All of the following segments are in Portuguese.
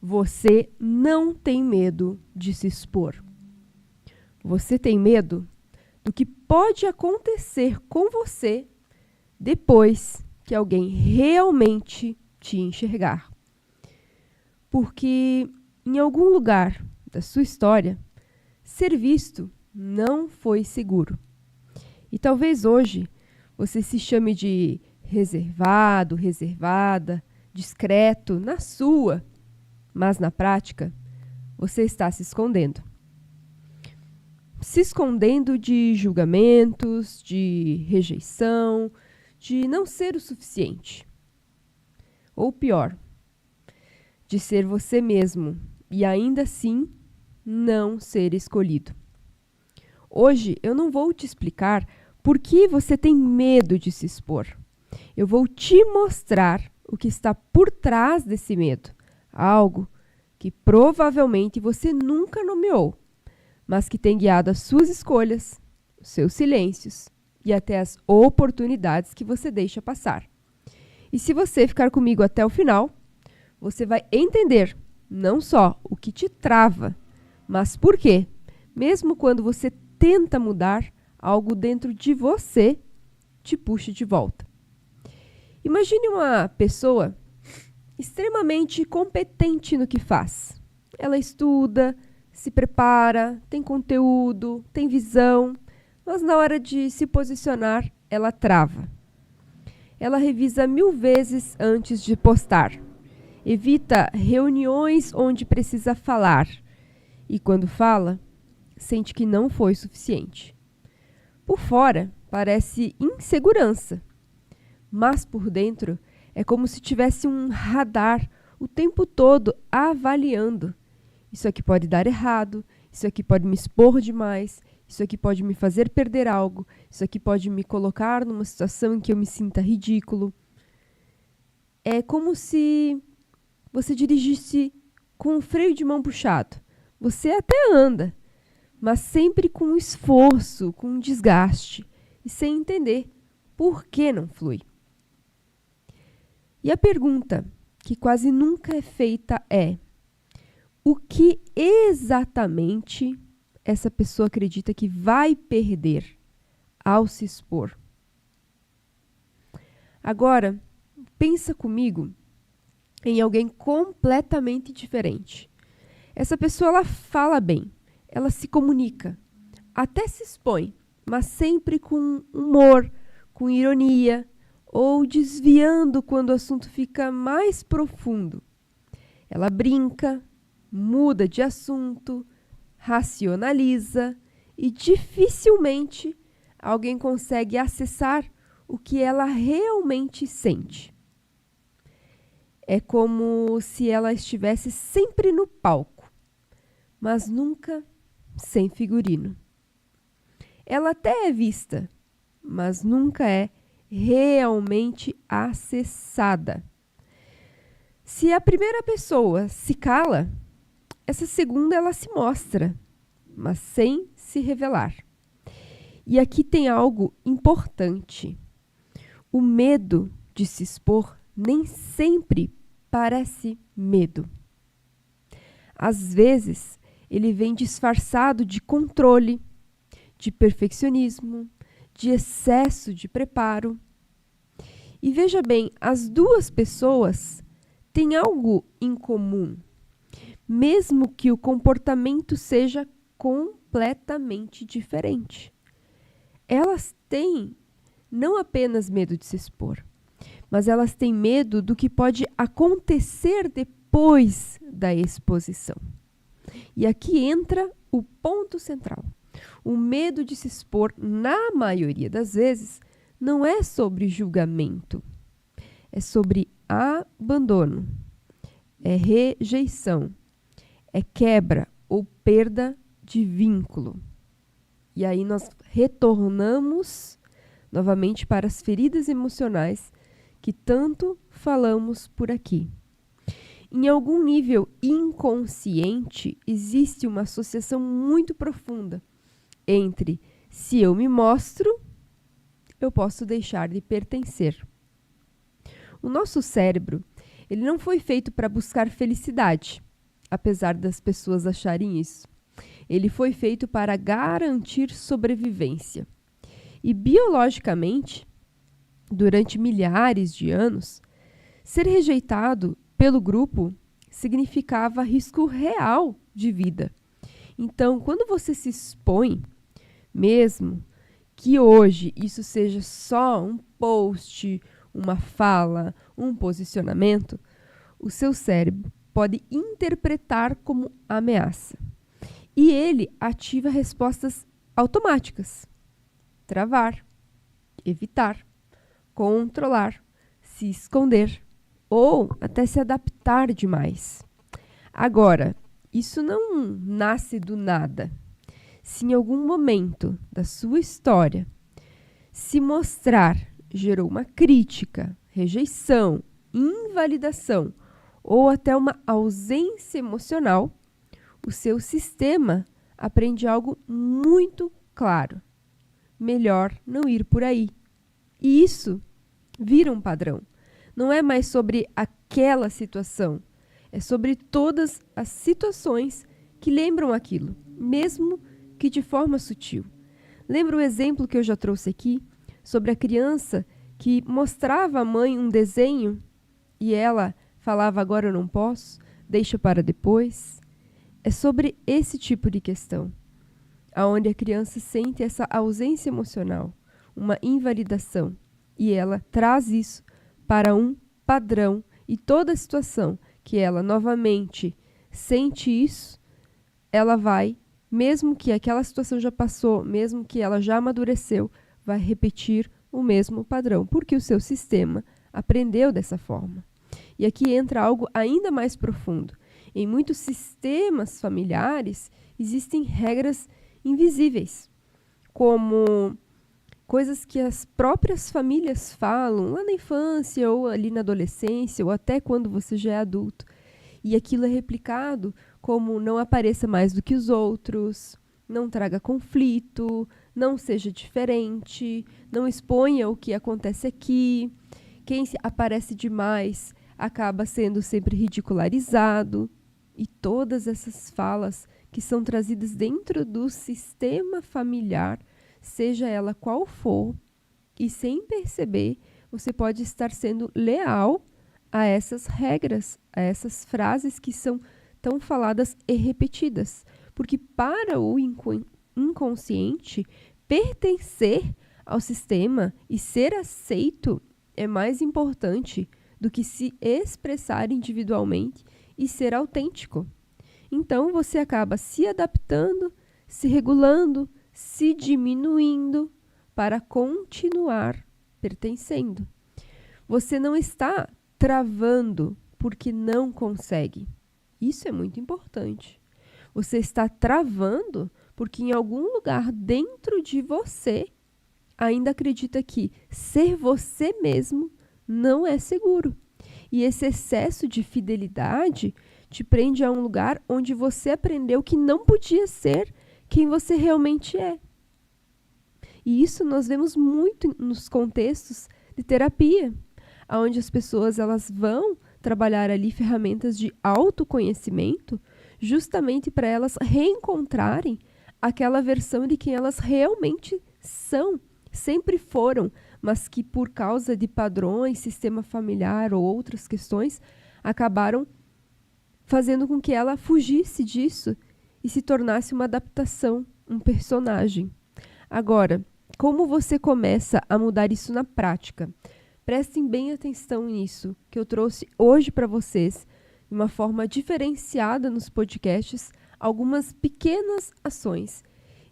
Você não tem medo de se expor. Você tem medo do que pode acontecer com você depois que alguém realmente te enxergar. Porque em algum lugar da sua história, ser visto não foi seguro. E talvez hoje você se chame de reservado, reservada, discreto, na sua, mas na prática, você está se escondendo. Se escondendo de julgamentos, de rejeição, de não ser o suficiente. Ou pior, de ser você mesmo e ainda assim não ser escolhido. Hoje eu não vou te explicar por que você tem medo de se expor. Eu vou te mostrar o que está por trás desse medo. Algo que provavelmente você nunca nomeou, mas que tem guiado as suas escolhas, os seus silêncios e até as oportunidades que você deixa passar. E se você ficar comigo até o final, você vai entender não só o que te trava, mas por quê, mesmo quando você tenta mudar, algo dentro de você te puxa de volta. Imagine uma pessoa extremamente competente no que faz. Ela estuda, se prepara, tem conteúdo, tem visão, mas na hora de se posicionar, ela trava. Ela revisa 1000 vezes antes de postar. Evita reuniões onde precisa falar. E quando fala, sente que não foi suficiente. Por fora, parece insegurança. Mas por dentro, é como se tivesse um radar o tempo todo avaliando. Isso aqui pode dar errado, isso aqui pode me expor demais, isso aqui pode me fazer perder algo, isso aqui pode me colocar numa situação em que eu me sinta ridículo. É como se você dirigisse com o freio de mão puxado. Você até anda, mas sempre com esforço, com desgaste, e sem entender por que não flui. E a pergunta que quase nunca é feita é: o que exatamente essa pessoa acredita que vai perder ao se expor? Agora, pensa comigo em alguém completamente diferente. Essa pessoa, ela fala bem, ela se comunica, até se expõe, mas sempre com humor, com ironia, ou desviando quando o assunto fica mais profundo. Ela brinca, muda de assunto, racionaliza e dificilmente alguém consegue acessar o que ela realmente sente. É como se ela estivesse sempre no palco, mas nunca sem figurino. Ela até é vista, mas nunca é realmente acessada. Se a primeira pessoa se cala, essa segunda ela se mostra, mas sem se revelar. E aqui tem algo importante. O medo de se expor nem sempre parece medo. Às vezes, ele vem disfarçado de controle, de perfeccionismo, de excesso de preparo. E veja bem, as duas pessoas têm algo em comum, mesmo que o comportamento seja completamente diferente. Elas têm não apenas medo de se expor, mas elas têm medo do que pode acontecer depois da exposição. E aqui entra o ponto central. O medo de se expor, na maioria das vezes, não é sobre julgamento, é sobre abandono, é rejeição, é quebra ou perda de vínculo. E aí nós retornamos novamente para as feridas emocionais que tanto falamos por aqui. Em algum nível inconsciente, existe uma associação muito profunda entre se eu me mostro, eu posso deixar de pertencer. O nosso cérebro, ele não foi feito para buscar felicidade. apesar das pessoas acharem isso. Ele foi feito para garantir sobrevivência. E biologicamente, durante milhares de anos, ser rejeitado pelo grupo significava risco real de vida. Então, quando você se expõe, mesmo que hoje isso seja só um post, uma fala, um posicionamento, o seu cérebro pode interpretar como ameaça. E ele ativa respostas automáticas. Travar, evitar, controlar, se esconder ou até se adaptar demais. Agora, isso não nasce do nada. Se em algum momento da sua história se mostrar gerou uma crítica, rejeição, invalidação ou até uma ausência emocional, o seu sistema aprende algo muito claro. Melhor não ir por aí. E isso vira um padrão. Não é mais sobre aquela situação, é sobre todas as situações que lembram aquilo, mesmo que de forma sutil. Lembra o exemplo que eu já trouxe aqui sobre a criança que mostrava à mãe um desenho e ela falava: agora eu não posso, deixa para depois? É sobre esse tipo de questão, aonde a criança sente essa ausência emocional, uma invalidação, e ela traz isso para um padrão, e toda situação que ela novamente sente isso, ela vai, mesmo que aquela situação já passou, mesmo que ela já amadureceu, vai repetir o mesmo padrão, porque o seu sistema aprendeu dessa forma. E aqui entra algo ainda mais profundo. Em muitos sistemas familiares existem regras invisíveis, como coisas que as próprias famílias falam lá na infância ou ali na adolescência ou até quando você já é adulto. E aquilo é replicado como: não apareça mais do que os outros, não traga conflito, não seja diferente, não exponha o que acontece aqui. Quem aparece demais acaba sendo sempre ridicularizado. E todas essas falas que são trazidas dentro do sistema familiar, seja ela qual for, e sem perceber, você pode estar sendo leal a essas regras, a essas frases que são tão faladas e repetidas. Porque para o inconsciente, pertencer ao sistema e ser aceito é mais importante do que se expressar individualmente e ser autêntico. Então, você acaba se adaptando, se regulando, se diminuindo para continuar pertencendo. Você não está travando porque não consegue. Isso é muito importante. Você está travando porque em algum lugar dentro de você ainda acredita que ser você mesmo não é seguro. E esse excesso de fidelidade te prende a um lugar onde você aprendeu que não podia ser quem você realmente é. E isso nós vemos muito nos contextos de terapia, onde as pessoas elas vão trabalhar ali ferramentas de autoconhecimento, justamente para elas reencontrarem aquela versão de quem elas realmente são, sempre foram, mas que por causa de padrões, sistema familiar ou outras questões, acabaram fazendo com que ela fugisse disso e se tornasse uma adaptação, um personagem. Agora, como você começa a mudar isso na prática? Prestem bem atenção nisso, que eu trouxe hoje para vocês, de uma forma diferenciada nos podcasts, algumas pequenas ações.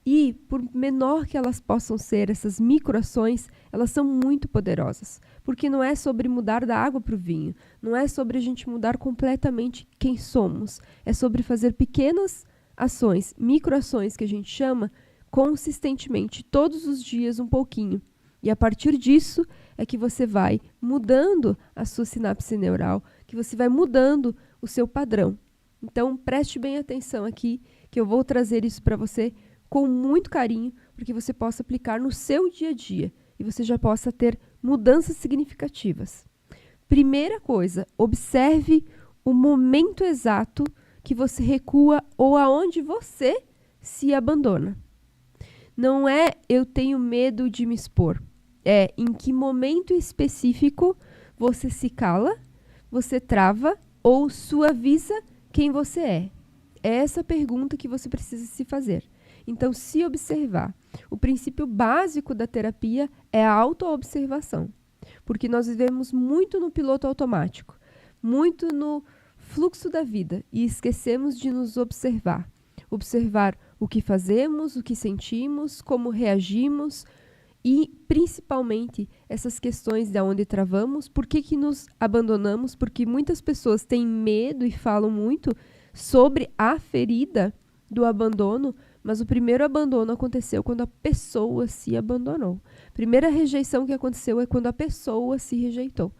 E, por menor que elas possam ser, essas microações, elas são muito poderosas. Porque não é sobre mudar da água para o vinho, não é sobre a gente mudar completamente quem somos. É sobre fazer pequenas ações, microações que a gente chama, consistentemente, todos os dias um pouquinho. E a partir disso é que você vai mudando a sua sinapse neural, que você vai mudando o seu padrão. Então, preste bem atenção aqui, que eu vou trazer isso para você com muito carinho, para que você possa aplicar no seu dia a dia e você já possa ter mudanças significativas. Primeira coisa, observe o momento exato que você recua ou aonde você se abandona. Não é eu tenho medo de me expor. É em que momento específico você se cala, você trava ou suaviza quem você é. É essa pergunta que você precisa se fazer. Então, se observar. O princípio básico da terapia é a autoobservação. Porque nós vivemos muito no piloto automático, muito no fluxo da vida e esquecemos de nos observar. Observar o que fazemos, o que sentimos, como reagimos e, principalmente, essas questões de onde travamos, por que nos abandonamos, porque muitas pessoas têm medo e falam muito sobre a ferida do abandono, mas o primeiro abandono aconteceu quando a pessoa se abandonou. A primeira rejeição que aconteceu é quando a pessoa se rejeitou.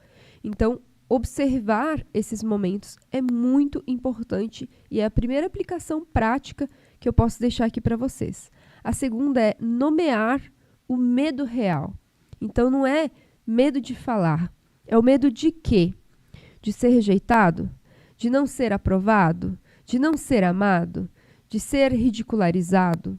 Então, observar esses momentos é muito importante e é a primeira aplicação prática que eu posso deixar aqui para vocês. A segunda é nomear o medo real. Então, não é medo de falar, é o medo de quê? De ser rejeitado? De não ser aprovado? De não ser amado? De ser ridicularizado?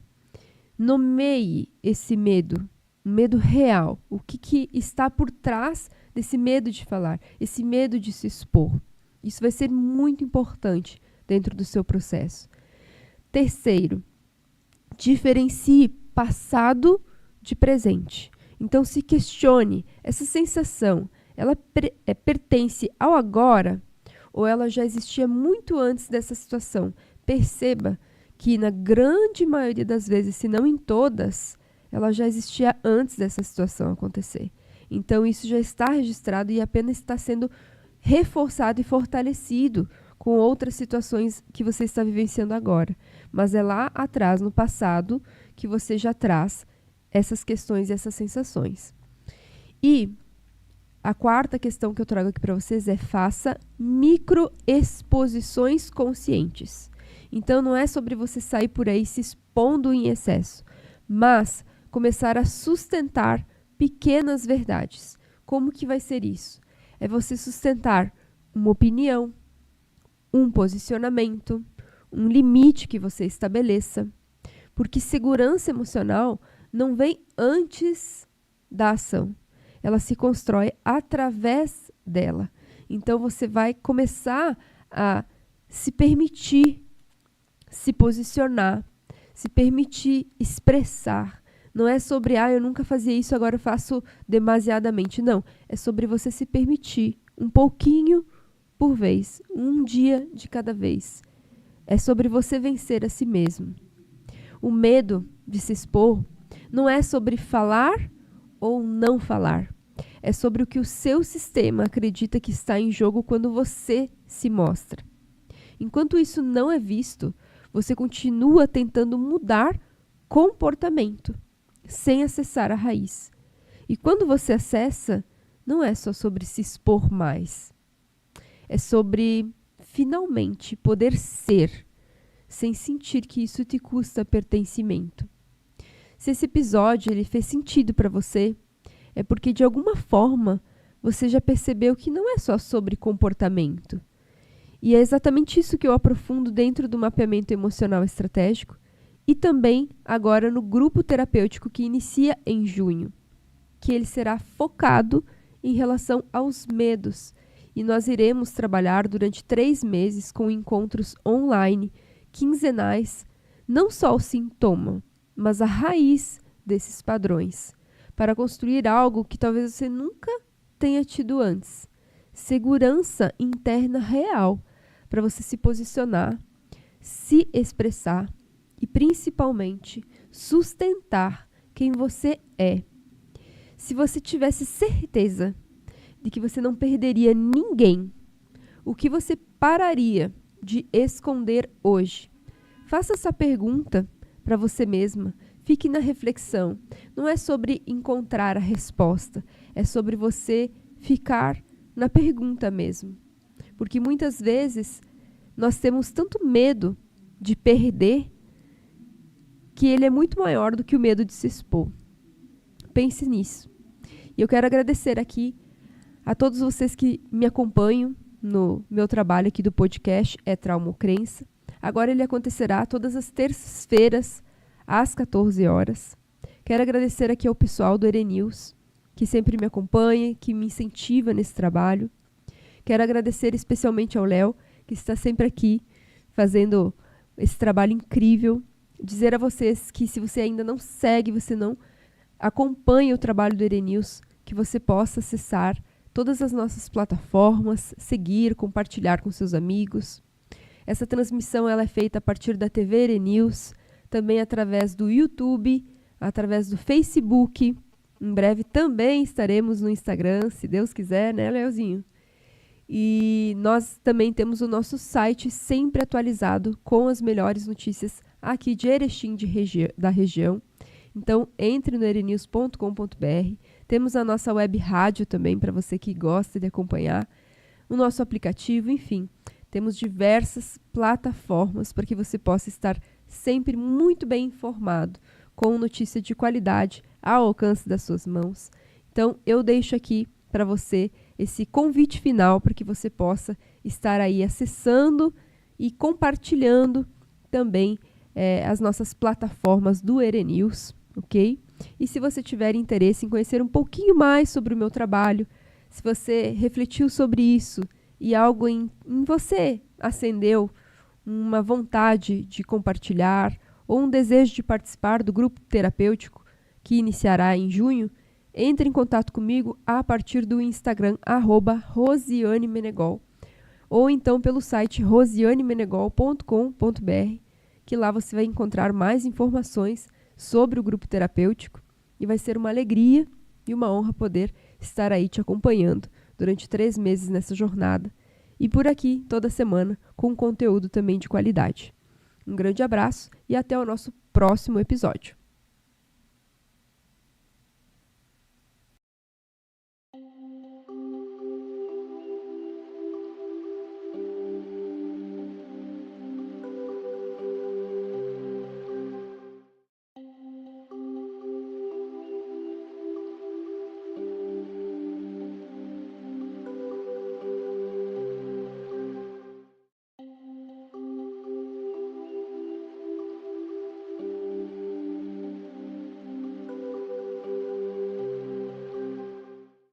Nomeie esse medo, um medo real. O que está por trás desse medo de falar, esse medo de se expor. Isso vai ser muito importante dentro do seu processo. Terceiro, diferencie passado de presente. Então, se questione, essa sensação, ela pertence ao agora ou ela já existia muito antes dessa situação? Perceba que na grande maioria das vezes, se não em todas, ela já existia antes dessa situação acontecer. Então, isso já está registrado e apenas está sendo reforçado e fortalecido com outras situações que você está vivenciando agora. Mas é lá atrás, no passado, que você já traz essas questões e essas sensações. E a quarta questão que eu trago aqui para vocês é faça microexposições conscientes. Então, não é sobre você sair por aí se expondo em excesso, mas começar a sustentar pequenas verdades. Como que vai ser isso? É você sustentar uma opinião, um posicionamento, um limite que você estabeleça. Porque segurança emocional não vem antes da ação. Ela se constrói através dela. Então, você vai começar a se permitir se posicionar, se permitir expressar. Não é sobre, eu nunca fazia isso, agora eu faço demasiadamente. Não, é sobre você se permitir um pouquinho por vez, um dia de cada vez. É sobre você vencer a si mesmo. O medo de se expor não é sobre falar ou não falar. É sobre o que o seu sistema acredita que está em jogo quando você se mostra. Enquanto isso não é visto, você continua tentando mudar comportamento, sem acessar a raiz. E quando você acessa, não é só sobre se expor mais. É sobre, finalmente, poder ser, sem sentir que isso te custa pertencimento. Se esse episódio ele fez sentido para você, é porque, de alguma forma, você já percebeu que não é só sobre comportamento. E é exatamente isso que eu aprofundo dentro do mapeamento emocional estratégico e também agora no grupo terapêutico que inicia em junho, que ele será focado em relação aos medos. E nós iremos trabalhar durante 3 meses com encontros online, quinzenais, não só o sintoma, mas a raiz desses padrões, para construir algo que talvez você nunca tenha tido antes. Segurança interna real, para você se posicionar, se expressar e, principalmente, sustentar quem você é. Se você tivesse certeza de que você não perderia ninguém, o que você pararia de esconder hoje? Faça essa pergunta para você mesma. Fique na reflexão. Não é sobre encontrar a resposta, é sobre você ficar na pergunta mesmo. Porque muitas vezes nós temos tanto medo de perder que ele é muito maior do que o medo de se expor. Pense nisso. E eu quero agradecer aqui a todos vocês que me acompanham no meu trabalho aqui do podcast É Trauma ou Crença. Agora ele acontecerá todas as terças-feiras, às 14 horas. Quero agradecer aqui ao pessoal do EreNews, que sempre me acompanha, que me incentiva nesse trabalho. Quero agradecer especialmente ao Léo, que está sempre aqui fazendo esse trabalho incrível. Dizer a vocês que se você ainda não segue, você não acompanha o trabalho do EreNews, que você possa acessar todas as nossas plataformas, seguir, compartilhar com seus amigos. Essa transmissão ela é feita a partir da TV EreNews, também através do YouTube, através do Facebook. Em breve também estaremos no Instagram, se Deus quiser, né, Leozinho? E nós também temos o nosso site sempre atualizado com as melhores notícias aqui de Erechim da região. Então, entre no erenews.com.br. Temos a nossa web rádio também, para você que gosta de acompanhar. O nosso aplicativo, enfim. Temos diversas plataformas para que você possa estar sempre muito bem informado, com notícia de qualidade ao alcance das suas mãos. Então, eu deixo aqui para você esse convite final para que você possa estar aí acessando e compartilhando também as nossas plataformas do EreNews, ok? E se você tiver interesse em conhecer um pouquinho mais sobre o meu trabalho, se você refletiu sobre isso e algo em você acendeu uma vontade de compartilhar ou um desejo de participar do grupo terapêutico que iniciará em junho, entre em contato comigo a partir do Instagram @rosianemenegol ou então pelo site rosianemenegol.com.br, que lá você vai encontrar mais informações sobre o grupo terapêutico e vai ser uma alegria e uma honra poder estar aí te acompanhando durante 3 meses nessa jornada e por aqui toda semana com conteúdo também de qualidade. Um grande abraço e até o nosso próximo episódio.